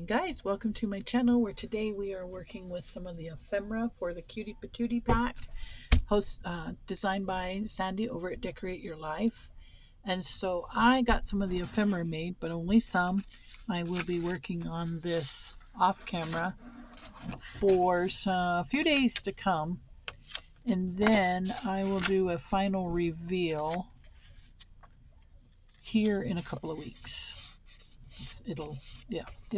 morning, guys. Welcome to my channel where today we are working with some of the ephemera for the Cutie Patootie pack, designed by Sandi over at Decorate Your Life. And so I got some of the ephemera made, but only some. I will be working on this off camera for a few days to come, and then I will do a final reveal here in a couple of weeks. It'll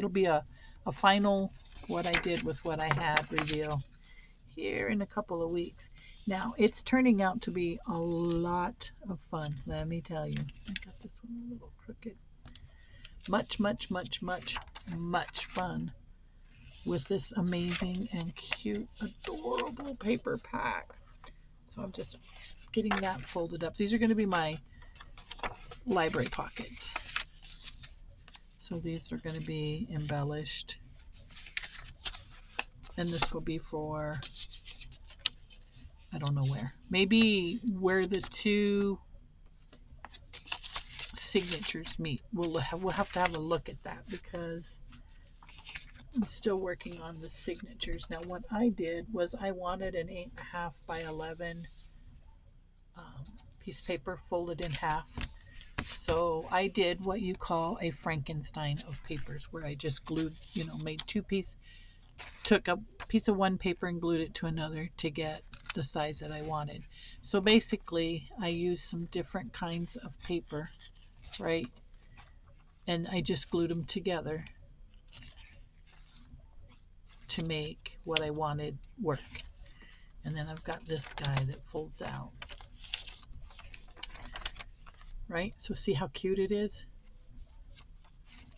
be a final what I did with what I had reveal here in a couple of weeks. Now it's turning out to be a lot of fun, let me tell you. I got this one a little crooked. Much fun with this amazing and cute, adorable paper pack. So I'm just getting that folded up. These are going to be my library pockets. So these are going to be embellished, and this will be for, I don't know where, maybe where the two signatures meet. We'll have to have a look at that because I'm still working on the signatures. Now what I did was I wanted an 8.5 by 11 piece of paper folded in half. So I did what you call a Frankenstein of papers, where I just glued, made two pieces, took a piece of one paper and glued it to another to get the size that I wanted. So basically I used some different kinds of paper, right? And I just glued them together to make what I wanted work. And then I've got this guy that folds out. Right? So see how cute it is?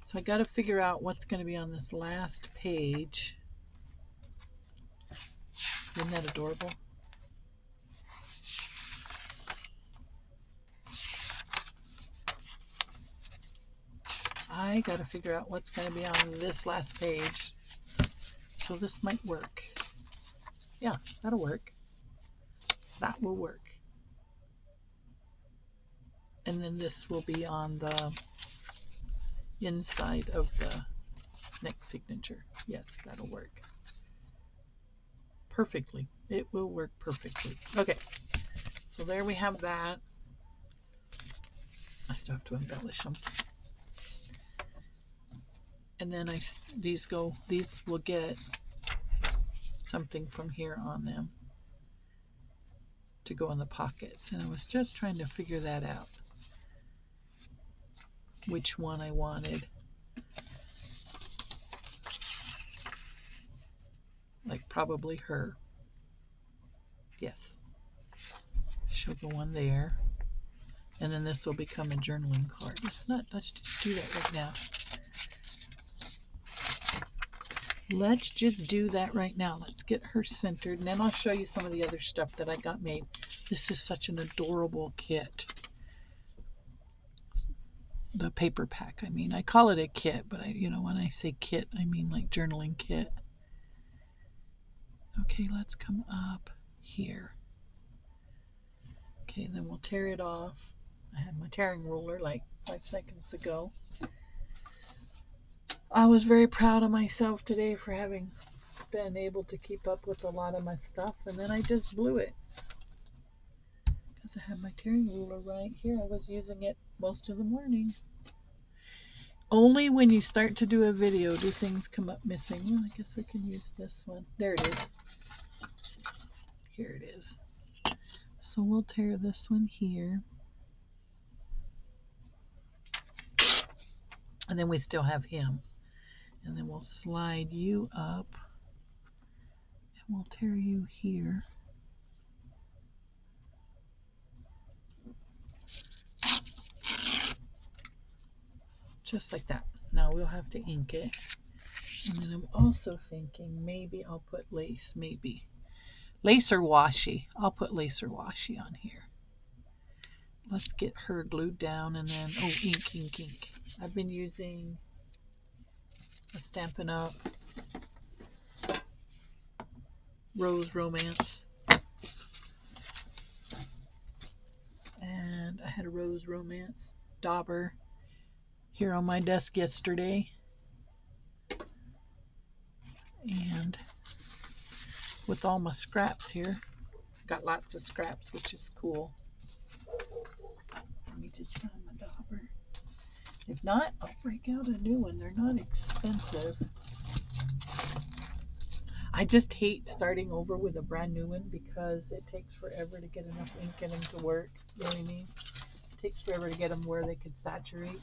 So I got to figure out what's going to be on this last page. Isn't that adorable? I got to figure out what's going to be on this last page. So this might work. Yeah, that'll work. That will work. And then this will be on the inside of the next signature. Yes, that'll work perfectly. It will work perfectly. Okay, so there we have that. I still have to embellish them. And then these will get something from here on them to go in the pockets. And I was just trying to figure that out, which one I wanted. Like probably her. Yes. She'll go on there. And then this will become a journaling card. Let's just do that right now. Let's just do that right now. Let's get her centered, and then I'll show you some of the other stuff that I got made. This is such an adorable kit. The paper pack, I mean. I call it a kit, but when I say kit, I mean like journaling kit. Okay, let's come up here. Okay, then we'll tear it off. I had my tearing ruler like 5 seconds ago. I was very proud of myself today for having been able to keep up with a lot of my stuff, and then I just blew it because I had my tearing ruler right here. I was using it most of the morning. Only when you start to do a video do things come up missing. Well, I guess we can use this one. There it is. Here it is. So we'll tear this one here. And then we still have him. And then we'll slide you up. And we'll tear you here. Just like that. Now we'll have to ink it. And then I'm also thinking maybe I'll put lace. Maybe. Lace or washi. I'll put lace or washi on here. Let's get her glued down, and then, ink. I've been using a Stampin' Up! Rose Romance. And I had a Rose Romance dauber here on my desk yesterday. And with all my scraps here, got lots of scraps, which is cool. Let me just find my dauber. If not, I'll break out a new one. They're not expensive. I just hate starting over with a brand new one because it takes forever to get enough ink in them to work. You know what I mean? It takes forever to get them where they could saturate.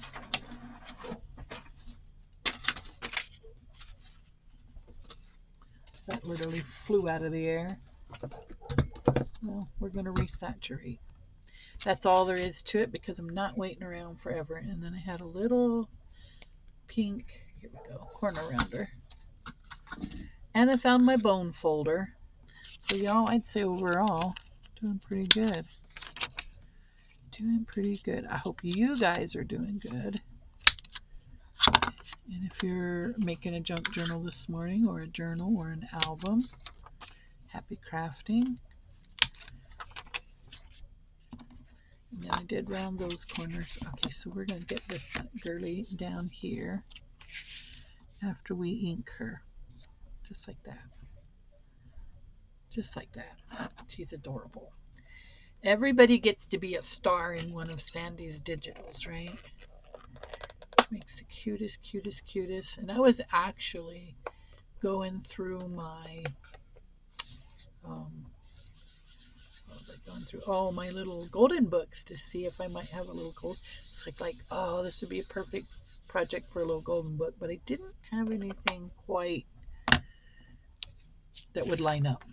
That literally flew out of the air. Well, we're going to resaturate. That's all there is to it because I'm not waiting around forever. And then I had a little pink, here we go, corner rounder. And I found my bone folder. So y'all, I'd say overall, doing pretty good. Doing pretty good. I hope you guys are doing good. And if you're making a junk journal this morning, or a journal, or an album, happy crafting. And then I did round those corners. Okay, so we're going to get this girly down here after we ink her. Just like that. Just like that. She's adorable. Everybody gets to be a star in one of Sandi's digitals, right? Makes the cutest, cutest, cutest. And I was actually going through my my little golden books to see if I might have a little gold. It's like, oh, this would be a perfect project for a little golden book, but I didn't have anything quite that would line up.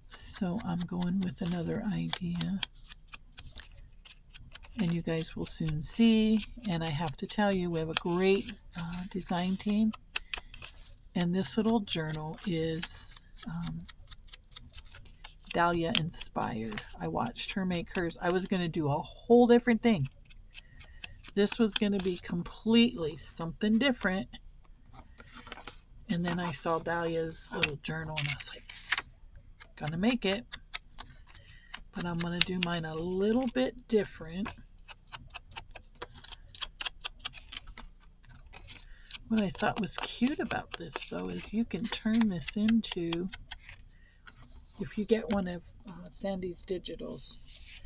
So I'm going with another idea, and you guys will soon see. And I have to tell you, we have a great design team, and this little journal is Dalia inspired. I watched her make hers. I was going to do a whole different thing. This was going to be completely something different. And then I saw Dalia's little journal and I was like, gonna make it. But I'm going to do mine a little bit different. What I thought was cute about this, though, is you can turn this into, if you get one of Sandi's digitals,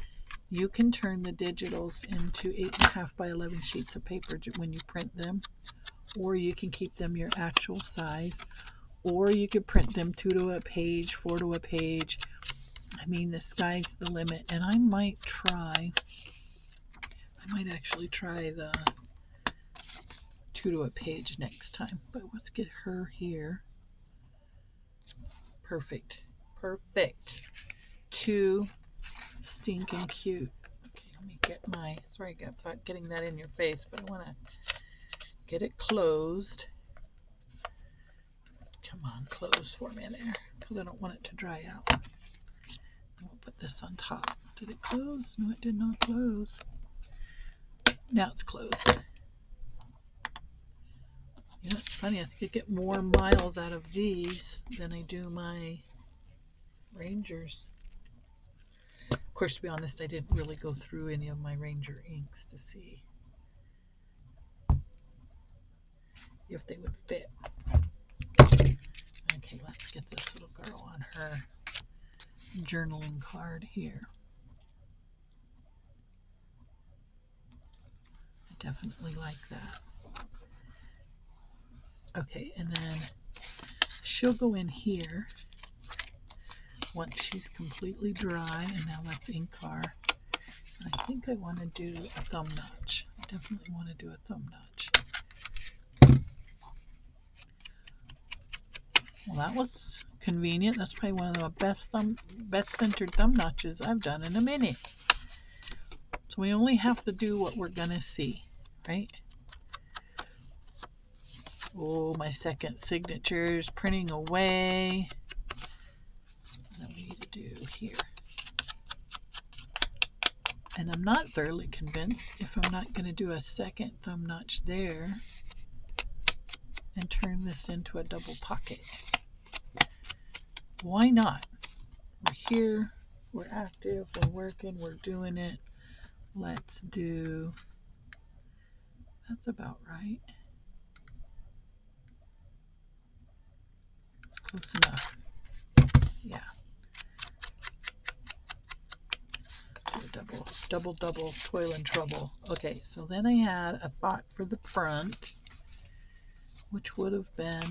you can turn the digitals into 8.5 by 11 sheets of paper when you print them, or you can keep them your actual size, or you could print them 2 to a page, 4 to a page. I mean, the sky's the limit. And I might actually try the 2 to a page next time. But let's get her here. Perfect. Perfect. Too stinking cute. Okay, let me get my, sorry about getting that in your face, but I want to get it closed. Come on, close for me there, because I don't want it to dry out. We'll put this on top. Did it close? No, it did not close. Now it's closed. You know, it's funny, I think I get more miles out of these than I do my Rangers. Of course, to be honest, I didn't really go through any of my Ranger inks to see if they would fit. Okay, let's get this little girl on her journaling card here. I definitely like that. Okay, and then she'll go in here once she's completely dry. And now let's ink our, I think I want to do a thumb notch. I definitely want to do a thumb notch. Well, that was convenient. That's probably one of the best centered thumb notches I've done in a minute. So we only have to do what we're gonna see, right? Oh, my second signature is printing away. What we need to do here. And I'm not thoroughly convinced if I'm not going to do a second thumb notch there and turn this into a double pocket. Why not? We're here, we're active, we're working, we're doing it. Let's do, that's about right. Close enough. Yeah. Double, toil and trouble. Okay, so then I had a thought for the front, which would have been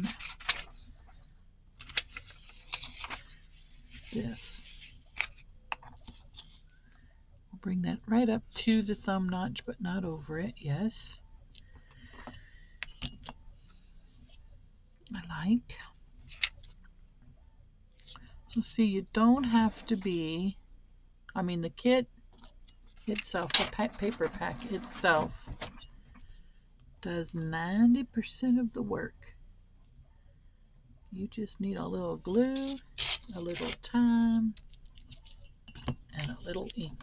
this. We'll bring that right up to the thumb notch, but not over it. Yes. I like. So see, you don't have to be, I mean, the kit itself, the paper pack itself, does 90% of the work. You just need a little glue, a little time, and a little ink.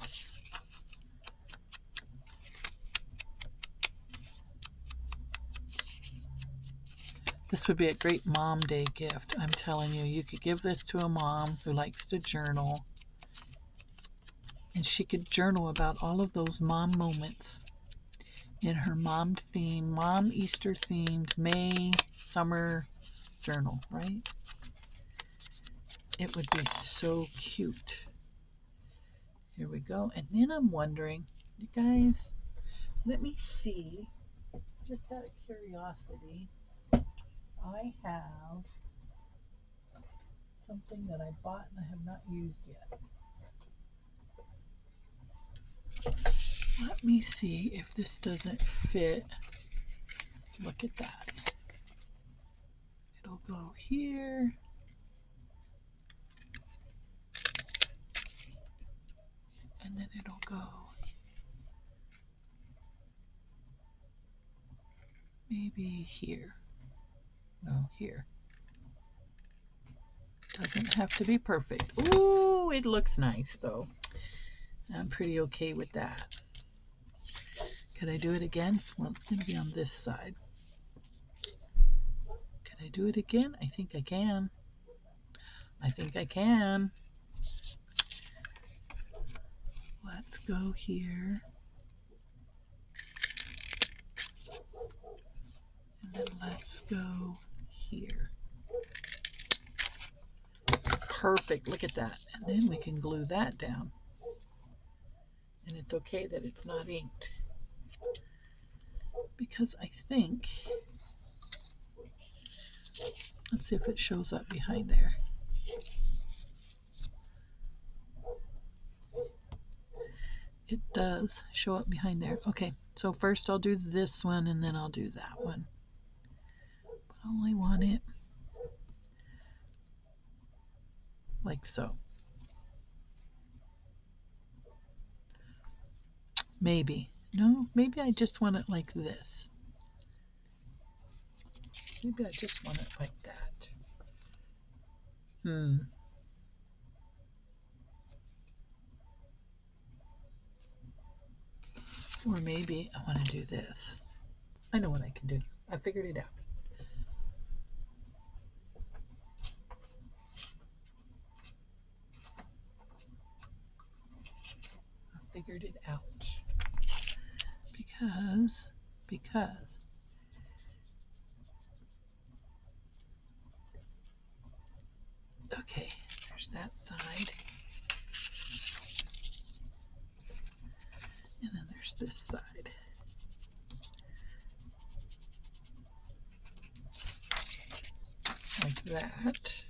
This would be a great mom day gift. I'm telling you, you could give this to a mom who likes to journal, and she could journal about all of those mom moments in her mom theme, mom Easter themed May summer journal, right? It would be so cute. Here we go. And then I'm wondering, you guys, let me see, just out of curiosity, I have something that I bought and I have not used yet. Let me see if this doesn't fit. Look at that. It'll go here. And then it'll go maybe here. No, here. Doesn't have to be perfect. Ooh, it looks nice though. I'm pretty okay with that. Could I do it again? Well, it's going to be on this side. Can I do it again? I think I can. I think I can. Let's go here. And then let's go here. Perfect. Look at that. And then we can glue that down. And it's okay that it's not inked, because I think, let's see if it shows up behind there. It does show up behind there. Okay, so first I'll do this one and then I'll do that one. But I only want it like so. Maybe. No, maybe I just want it like this. Maybe I just want it like that. Or maybe I want to do this. I know what I can do. I figured it out. I figured it out. Because okay, there's that side. And then there's this side. Like that.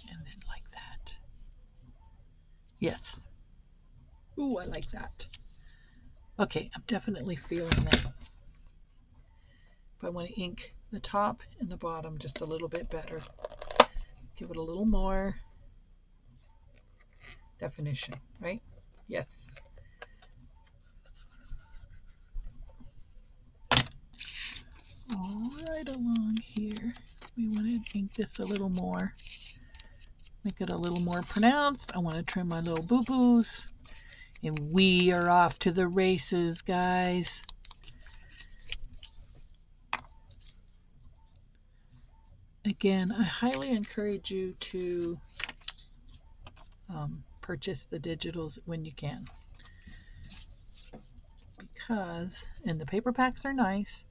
And then like that. Yes. Ooh, I like that. Okay, I'm definitely feeling that. But I want to ink the top and the bottom just a little bit better. Give it a little more definition, right? Yes. All right along here. We want to ink this a little more. Make it a little more pronounced. I want to trim my little boo-boos. And we are off to the races, guys. Again, I highly encourage you to purchase the digitals when you can. Because, and the paper packs are nice,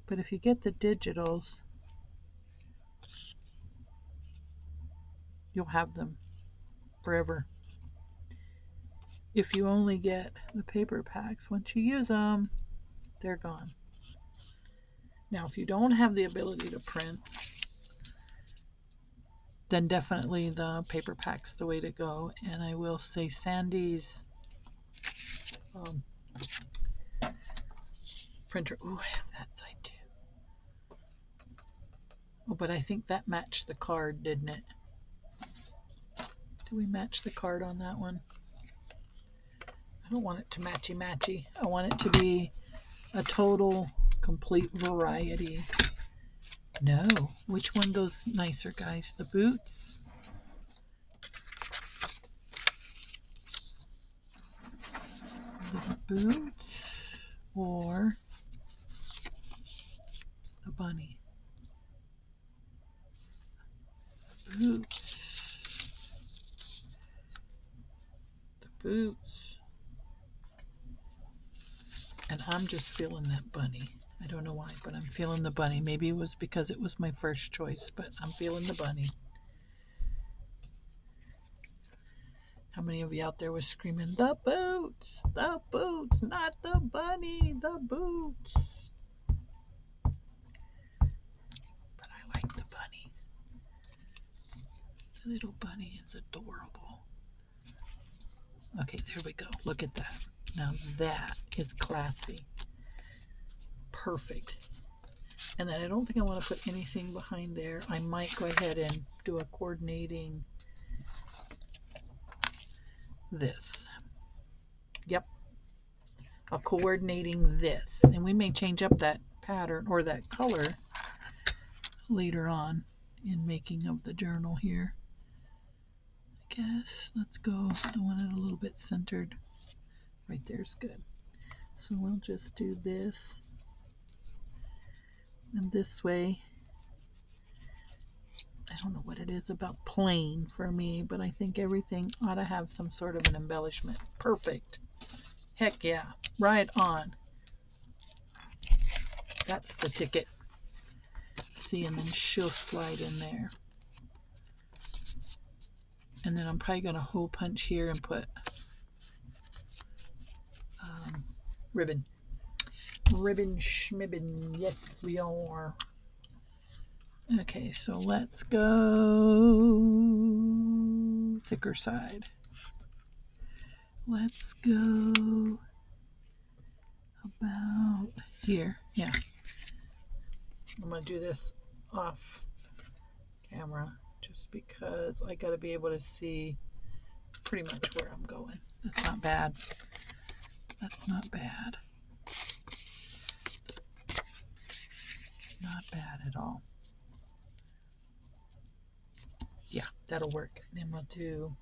but if you get the digitals, You'll have them forever. If you only get the paper packs, once you use them, they're gone. Now, if you don't have the ability to print, then definitely the paper pack's the way to go. And I will say Sandi's printer. Ooh, I have that side too. Oh, but I think that matched the card, didn't it? Do we match the card on that one? I don't want it to matchy-matchy. I want it to be a total, complete variety. No. Which one goes nicer, guys? The boots? The boots or the bunny? Boots. The boots. And I'm just feeling that bunny. I don't know why, but I'm feeling the bunny. Maybe it was because it was my first choice, but I'm feeling the bunny. How many of you out there were screaming, the boots, not the bunny, the boots? But I like the bunnies. The little bunny is adorable. Okay, there we go. Look at that. Now that is classy. Perfect. And then I don't think I want to put anything behind there. I might go ahead and do a coordinating this. Yep. A coordinating this. And we may change up that pattern or that color later on in making of the journal here. I guess let's go the one a little bit centered. Right there's good. So we'll just do this. And this way, I don't know what it is about plain for me, but I think everything ought to have some sort of an embellishment. Perfect. Heck yeah. Right on. That's the ticket. See, and then she'll slide in there. And then I'm probably going to hole punch here and put ribbon. Ribbon schmibbon. Yes, we are. Okay, so let's go thicker side. Let's go about here. Yeah. I'm going to do this off camera just because I got to be able to see pretty much where I'm going. That's not bad. That's not bad. Not bad at all. Yeah, that'll work. And then we'll do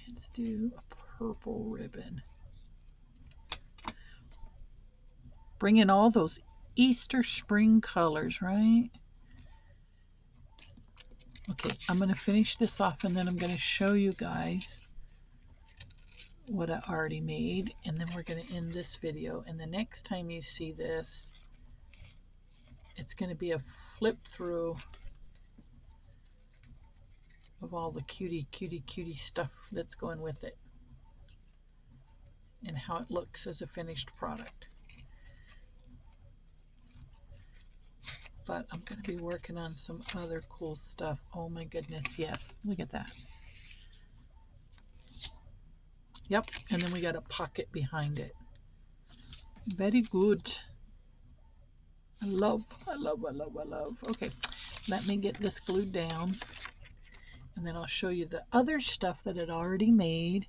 let's do a purple ribbon. Bring in all those Easter spring colors, right? Okay, I'm going to finish this off and then I'm going to show you guys what I already made, and then we're going to end this video. And the next time you see this, it's going to be a flip through of all the cutie stuff that's going with it and how it looks as a finished product. But I'm going to be working on some other cool stuff. Oh my goodness, yes. Look at that. Yep, and then we got a pocket behind it. Very good. I love. Okay, let me get this glued down. And then I'll show you the other stuff that I'd already made.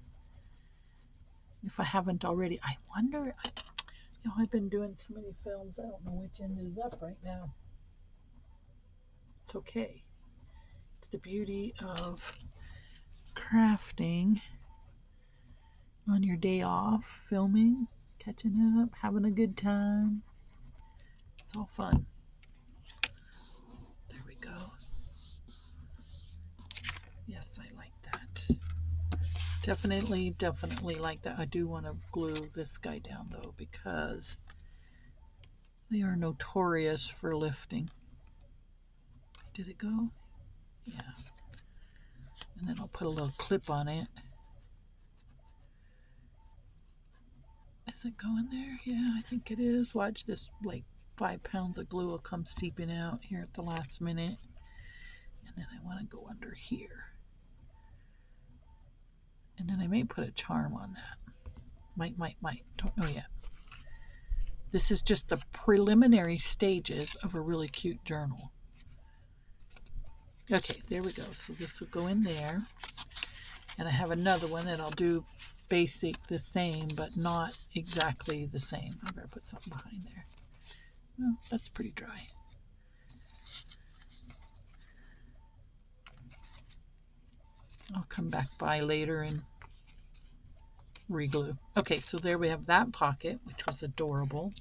If I haven't already. I wonder, I've been doing so many films, I don't know which end is up right now. It's okay. It's the beauty of crafting on your day off, filming, catching up, having a good time. It's all fun. There we go. Yes, I like that. Definitely like that. I do want to glue this guy down though, because They are notorious for lifting. Did it go? Yeah. And then I'll put a little clip on it. Is it going there? Yeah, I think it is. Watch this, like 5 pounds of glue will come seeping out here at the last minute. And then I want to go under here. And then I may put a charm on that. Might. Don't know yet. This is just the preliminary stages of a really cute journal. Okay, there we go. So this will go in there. And I have another one that I'll do basic the same, but not exactly the same. I better put something behind there. Oh, that's pretty dry. I'll come back by later and reglue. Okay, so there we have that pocket, which was adorable.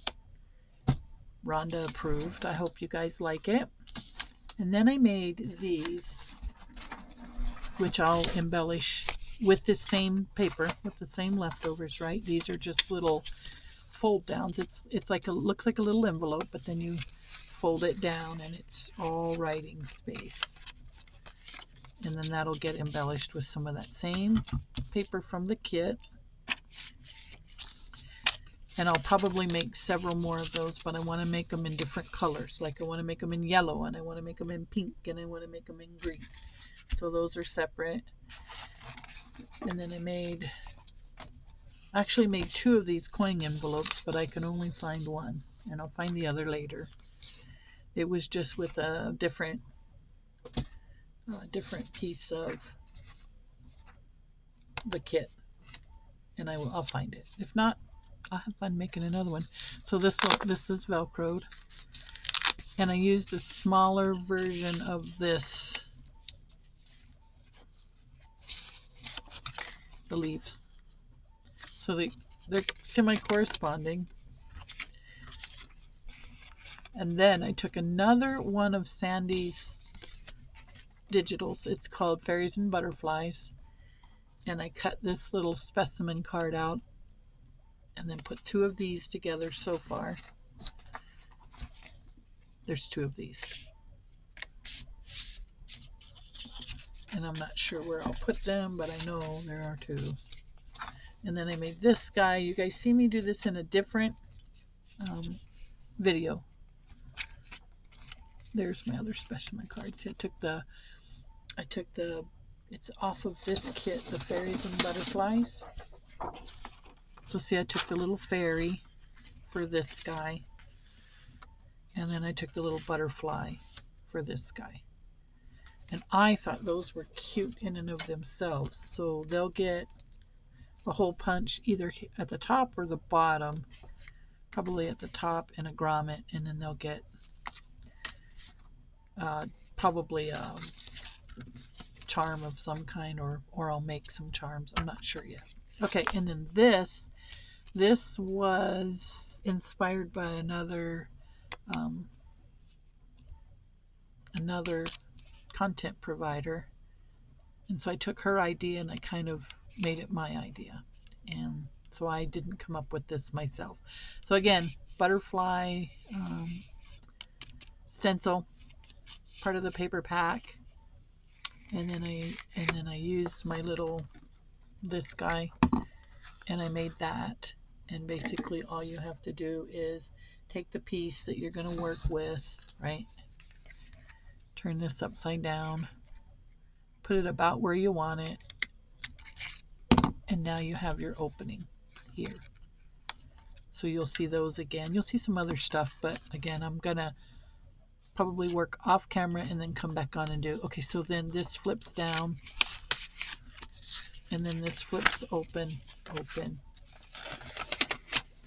Rhonda approved. I hope you guys like it. And then I made these, which I'll embellish with the same paper, with the same leftovers, right? These are just little fold downs. It's like looks like a little envelope, but then you fold it down and it's all writing space. And then that'll get embellished with some of that same paper from the kit. And I'll probably make several more of those, but I want to make them in different colors. Like I want to make them in yellow, and I want to make them in pink, and I want to make them in green. So those are separate. And then I actually made 2 of these coin envelopes, but I can only find one, and I'll find the other later. It was just with a different piece of the kit, and I'll find it. If not, I'll have fun making another one. So this is Velcroed, and I used a smaller version of this, the leaves. So they're semi-corresponding. And then I took another one of Sandi's digitals. It's called Fairies and Butterflies. And I cut this little specimen card out and then put 2 of these together so far. There's 2 of these. And I'm not sure where I'll put them, but I know there are 2. And then I made this guy. You guys see me do this in a different video. There's my other specimen cards. I took the it's off of this kit, the Fairies and Butterflies. So see, I took the little fairy for this guy, and then I took the little butterfly for this guy. And I thought those were cute in and of themselves. So they'll get a hole punch either at the top or the bottom, probably at the top, and a grommet, and then they'll get probably a charm of some kind, or I'll make some charms. I'm not sure yet. Okay, and then this was inspired by another content provider, and so I took her idea and I kind of made it my idea, and so I didn't come up with this myself. So again, butterfly stencil, part of the paper pack, and then I used my little this guy, and I made that. And basically all you have to do is take the piece that you're going to work with, right? Turn this upside down, put it about where you want it, and now you have your opening here. So you'll see those again. You'll see some other stuff, but again, I'm gonna probably work off camera and then come back on and do. Okay, so then this flips down, and then this flips open, open,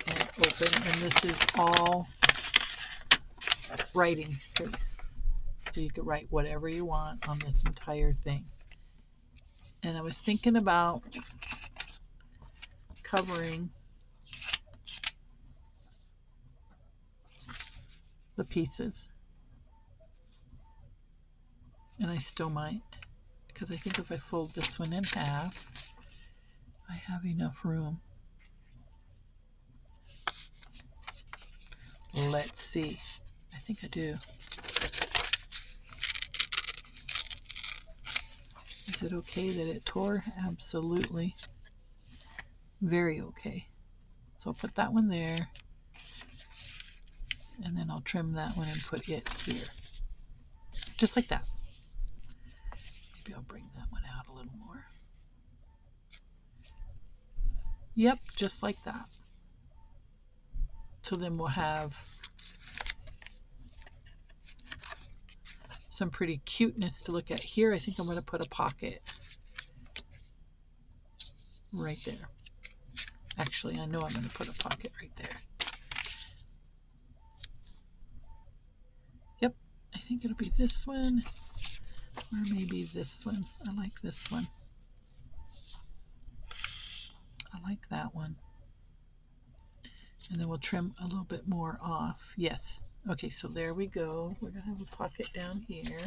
and open, and this is all writing space. So you could write whatever you want on this entire thing. And I was thinking about covering the pieces, and I still might, because I think if I fold this one in half, I have enough room. Let's see. I think I do. Is it okay that it tore? Absolutely. Very okay. So I'll put that one there. And then I'll trim that one and put it here. Just like that. Maybe I'll bring that one out a little more. Yep, just like that. So then we'll have some pretty cuteness to look at here. I think I'm going to put a pocket right there. Actually, I know I'm going to put a pocket right there. Yep, I think it'll be this one, or maybe this one. I like this one. I like that one. And then we'll trim a little bit more off. Yes. Okay, so there we go. We're going to have a pocket down here.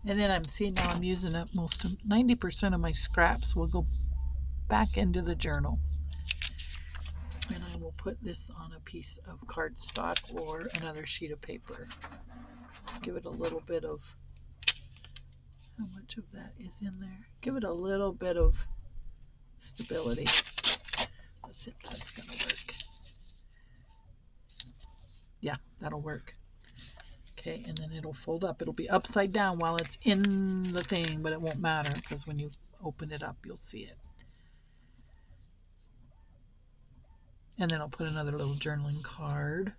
And then I'm seeing now I'm using up most of 90% of my scraps will go back into the journal. And I will put this on a piece of cardstock or another sheet of paper. Give it a little bit of, how much of that is in there? Give it a little bit of stability. Let's see if that's going to work. Yeah, that'll work. Okay, and then it'll fold up. It'll be upside down while it's in the thing, but it won't matter because when you open it up, you'll see it. And then I'll put another little journaling card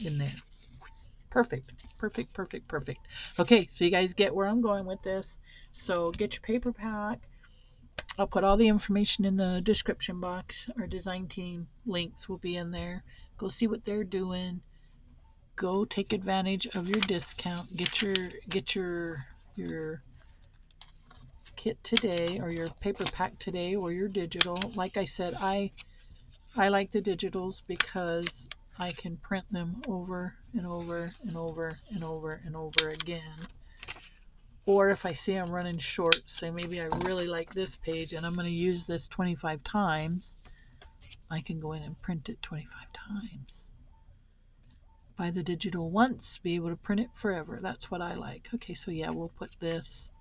in there. Perfect, perfect, perfect, perfect. Okay, so you guys get where I'm going with this. So get your paper pack. I'll put all the information in the description box. Our design team links will be in there. Go see what they're doing. Go take advantage of your discount. Get your kit today, or your paper pack today, or your digital. Like I said, I like the digitals because I can print them over and over and over and over and over again. Or if I see I'm running short, say maybe I really like this page and I'm going to use this 25 times, I can go in and print it 25 times. Buy the digital once, be able to print it forever. That's what I like. Okay, so yeah, we'll put this.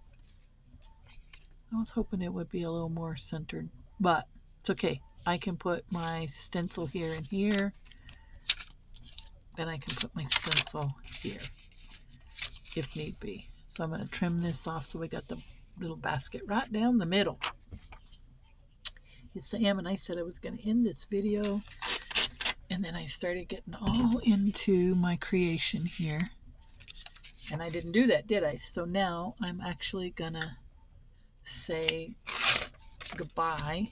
I was hoping it would be a little more centered, but it's okay. I can put my stencil here and here. Then I can put my stencil here if need be. So I'm going to trim this off so we got the little basket right down the middle. It's Sam, and I said I was going to end this video, and then I started getting all into my creation here, and I didn't do that, did I? So now I'm actually going to say goodbye,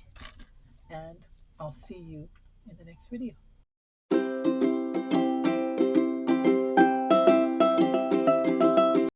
and I'll see you in the next video.